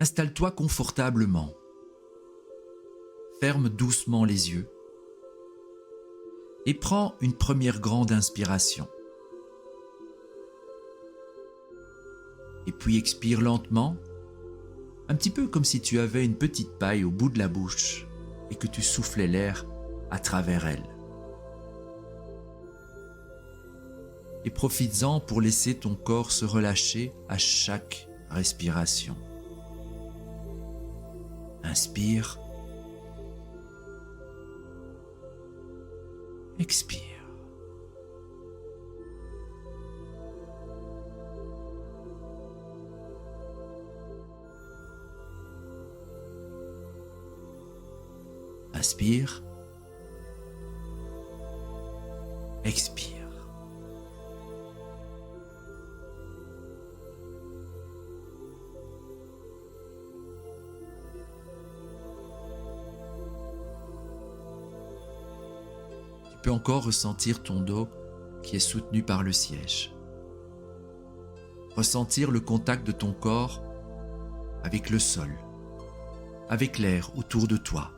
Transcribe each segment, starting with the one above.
Installe-toi confortablement. Ferme doucement les yeux et prends une première grande inspiration. Et puis expire lentement, un petit peu comme si tu avais une petite paille au bout de la bouche et que tu soufflais l'air à travers elle. Et profites-en pour laisser ton corps se relâcher à chaque respiration. Inspire. Expire. Inspire. Expire. Tu peux encore ressentir ton dos qui est soutenu par le siège. Ressentir le contact de ton corps avec le sol, avec l'air autour de toi.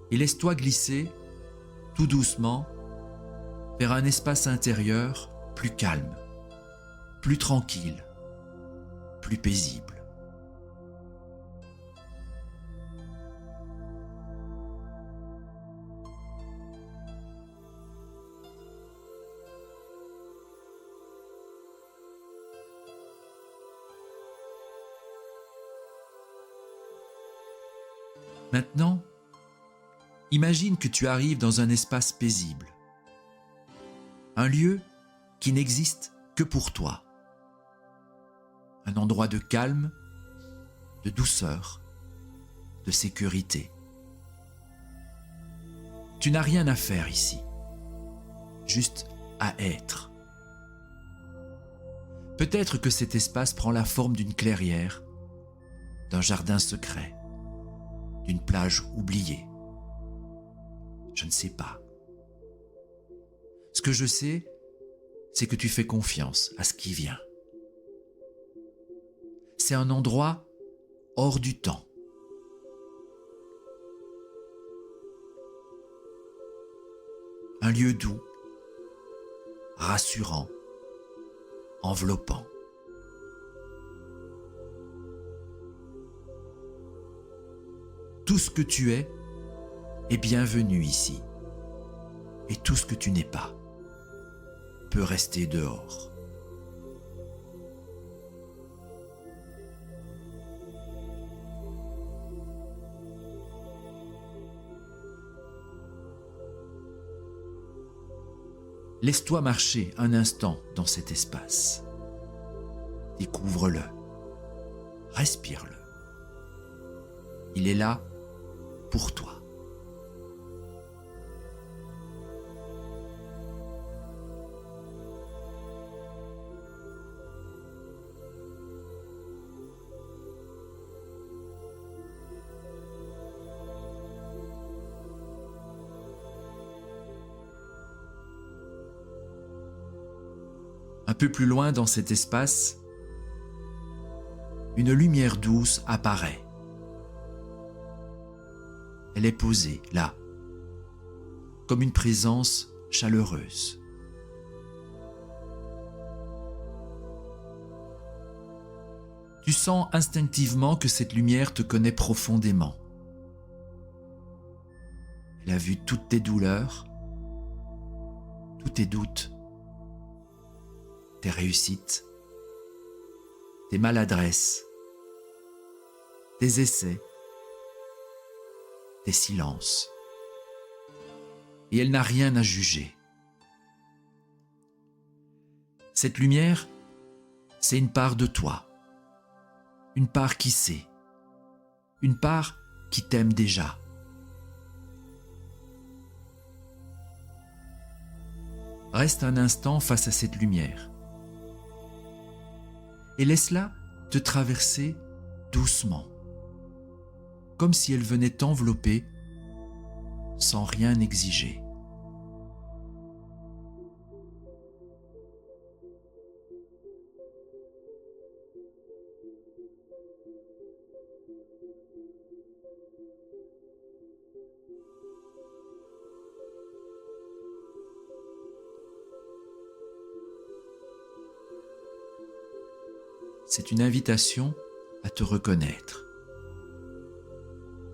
Et laisse-toi glisser, tout doucement, vers un espace intérieur plus calme, plus tranquille, plus paisible. Maintenant, imagine que tu arrives dans un espace paisible, un lieu qui n'existe que pour toi, un endroit de calme, de douceur, de sécurité. Tu n'as rien à faire ici, juste à être. Peut-être que cet espace prend la forme d'une clairière, d'un jardin secret, d'une plage oubliée. Je ne sais pas. Ce que je sais, c'est que tu fais confiance à ce qui vient. C'est un endroit hors du temps. Un lieu doux, rassurant, enveloppant. Tout ce que tu es est bienvenu ici. Et tout ce que tu n'es pas peut rester dehors. Laisse-toi marcher un instant dans cet espace. Découvre-le. Respire-le. Il est là pour toi. Un peu plus loin dans cet espace, une lumière douce apparaît. Elle est posée là, comme une présence chaleureuse. Tu sens instinctivement que cette lumière te connaît profondément. Elle a vu toutes tes douleurs, tous tes doutes, tes réussites, tes maladresses, tes essais, tes silences. Et elle n'a rien à juger. Cette lumière, c'est une part de toi, une part qui sait, une part qui t'aime déjà. Reste un instant face à cette lumière et laisse-la te traverser doucement, comme si elle venait t'envelopper sans rien exiger. c'est une invitation à te reconnaître.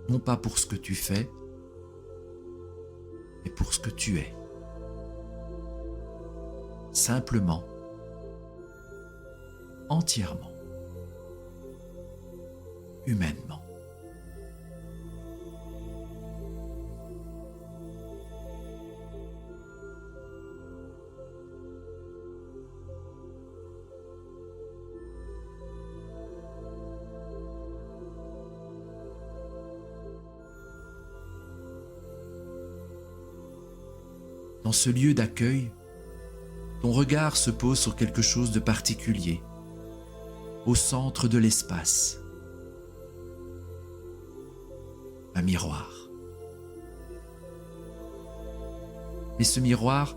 Non pas pour ce que tu fais, mais pour ce que tu es. Simplement, entièrement, humainement. Dans ce lieu d'accueil, ton regard se pose sur quelque chose de particulier, au centre de l'espace. Un miroir. Mais ce miroir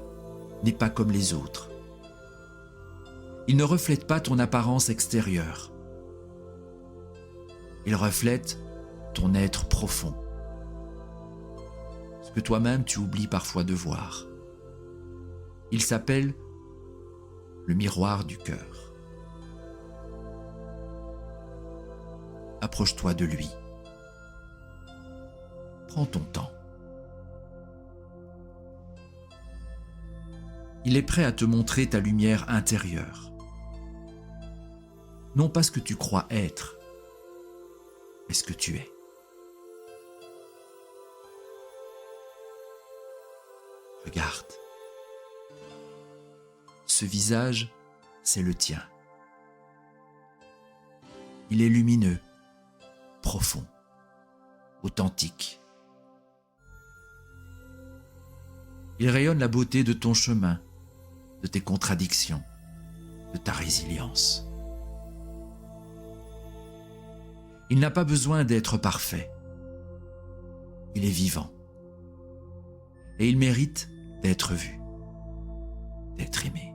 n'est pas comme les autres. Il ne reflète pas ton apparence extérieure. Il reflète ton être profond. Ce que toi-même tu oublies parfois de voir. Il s'appelle le miroir du cœur. Approche-toi de lui. Prends ton temps. Il est prêt à te montrer ta lumière intérieure. Non pas ce que tu crois être, mais ce que tu es. Regarde. Ce visage, c'est le tien. Il est lumineux, profond, authentique. Il rayonne la beauté de ton chemin, de tes contradictions, de ta résilience. Il n'a pas besoin d'être parfait. Il est vivant. Et il mérite d'être vu, d'être aimé.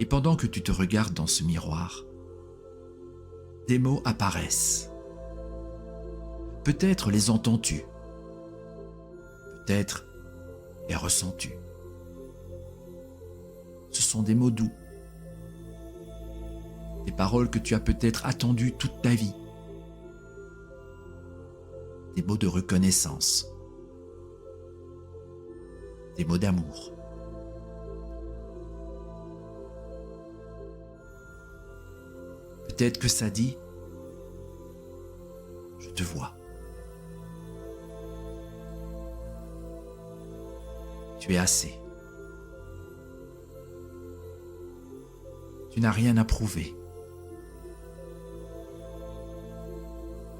Et pendant que tu te regardes dans ce miroir, des mots apparaissent. Peut-être les entends-tu, peut-être les ressens-tu. Ce sont des mots doux, des paroles que tu as peut-être attendues toute ta vie, des mots de reconnaissance, des mots d'amour. Peut-être que ça dit « Je te vois ». Tu es assez. Tu n'as rien à prouver.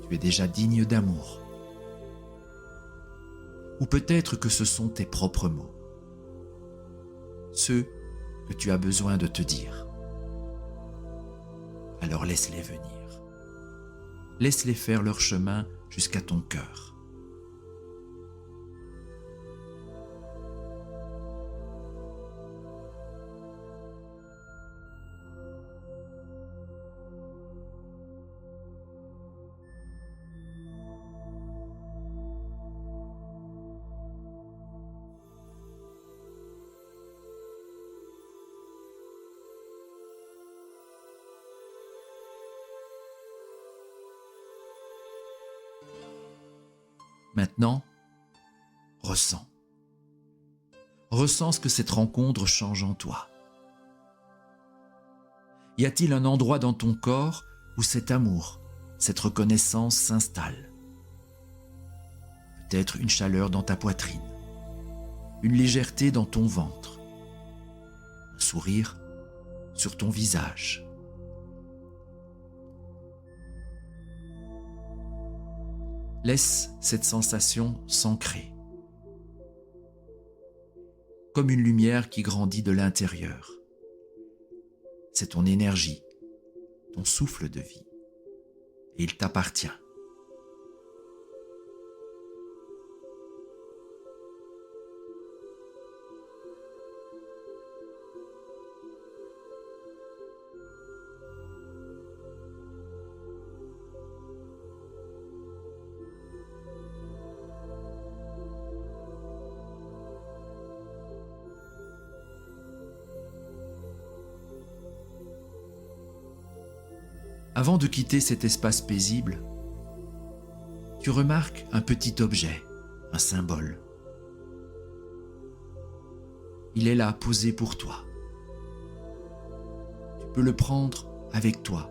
Tu es déjà digne d'amour. Ou peut-être que ce sont tes propres mots, ceux que tu as besoin de te dire. Alors laisse-les venir. Laisse-les faire leur chemin jusqu'à ton cœur. Maintenant, ressens. Ressens ce que cette rencontre change en toi. Y a-t-il un endroit dans ton corps où cet amour, cette reconnaissance s'installe? Peut-être une chaleur dans ta poitrine, une légèreté dans ton ventre, un sourire sur ton visage. Laisse cette sensation s'ancrer, comme une lumière qui grandit de l'intérieur. C'est ton énergie, ton souffle de vie, et il t'appartient. Avant de quitter cet espace paisible, tu remarques un petit objet, un symbole. Il est là, posé pour toi. Tu peux le prendre avec toi.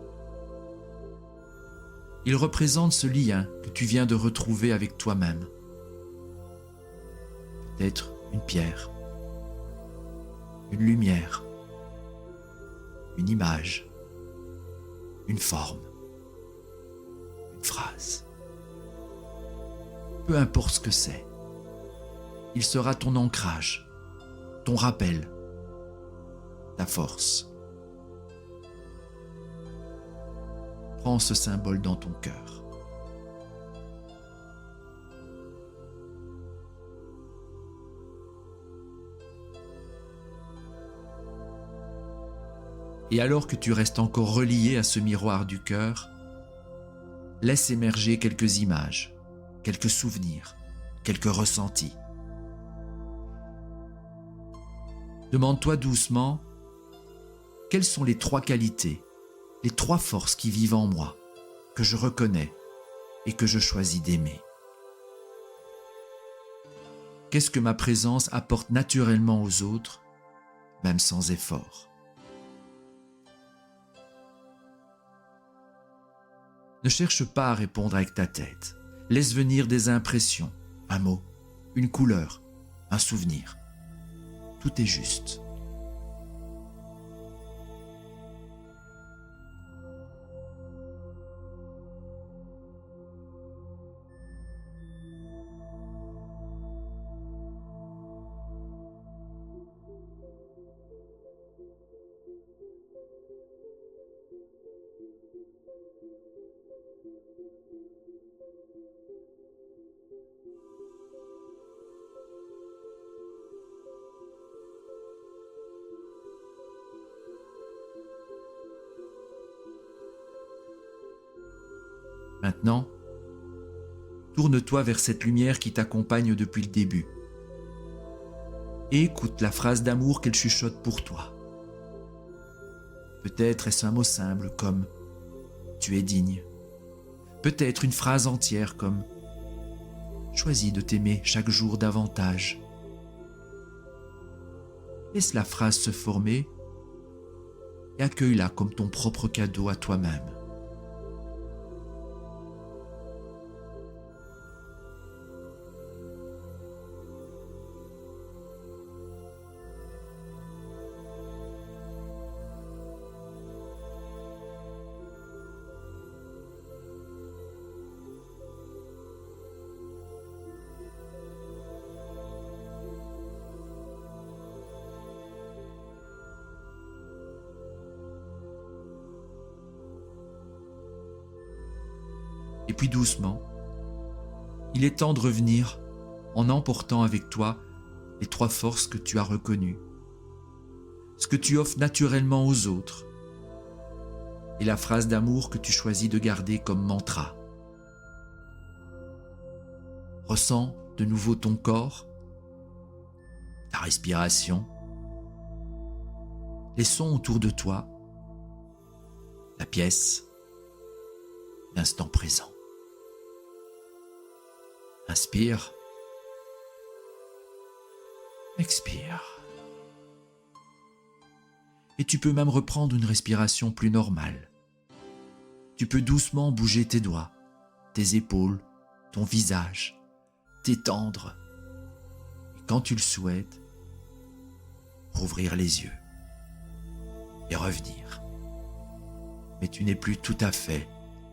Il représente ce lien que tu viens de retrouver avec toi-même. Peut-être une pierre, une lumière, une image, une forme, une phrase. Peu importe ce que c'est, il sera ton ancrage, ton rappel, ta force. Prends ce symbole dans ton cœur. Et alors que tu restes encore relié à ce miroir du cœur, laisse émerger quelques images, quelques souvenirs, quelques ressentis. Demande-toi doucement, quelles sont les 3 qualités, les 3 forces qui vivent en moi, que je reconnais et que je choisis d'aimer? Qu'est-ce que ma présence apporte naturellement aux autres, même sans effort? Ne cherche pas à répondre avec ta tête. Laisse venir des impressions, un mot, une couleur, un souvenir. Tout est juste. Maintenant, tourne-toi vers cette lumière qui t'accompagne depuis le début et écoute la phrase d'amour qu'elle chuchote pour toi. Peut-être est-ce un mot simple comme « tu es digne ». Peut-être une phrase entière comme « choisis de t'aimer chaque jour davantage ». Laisse la phrase se former et accueille-la comme ton propre cadeau à toi-même. Et puis doucement, il est temps de revenir en emportant avec toi les 3 forces que tu as reconnues, ce que tu offres naturellement aux autres et la phrase d'amour que tu choisis de garder comme mantra. Ressens de nouveau ton corps, ta respiration, les sons autour de toi, la pièce, l'instant présent. Inspire, expire. Et tu peux même reprendre une respiration plus normale. Tu peux doucement bouger tes doigts, tes épaules, ton visage, t'étendre. Et quand tu le souhaites, rouvrir les yeux et revenir. Mais tu n'es plus tout à fait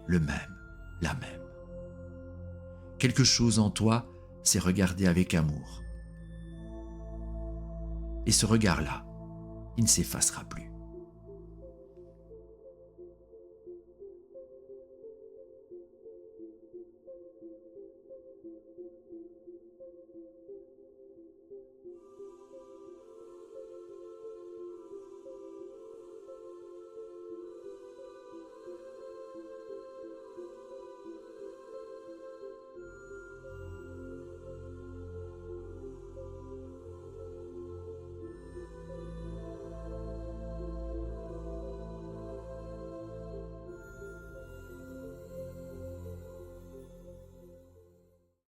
le même, la même. Quelque chose en toi s'est regardé avec amour. Et ce regard-là, il ne s'effacera plus.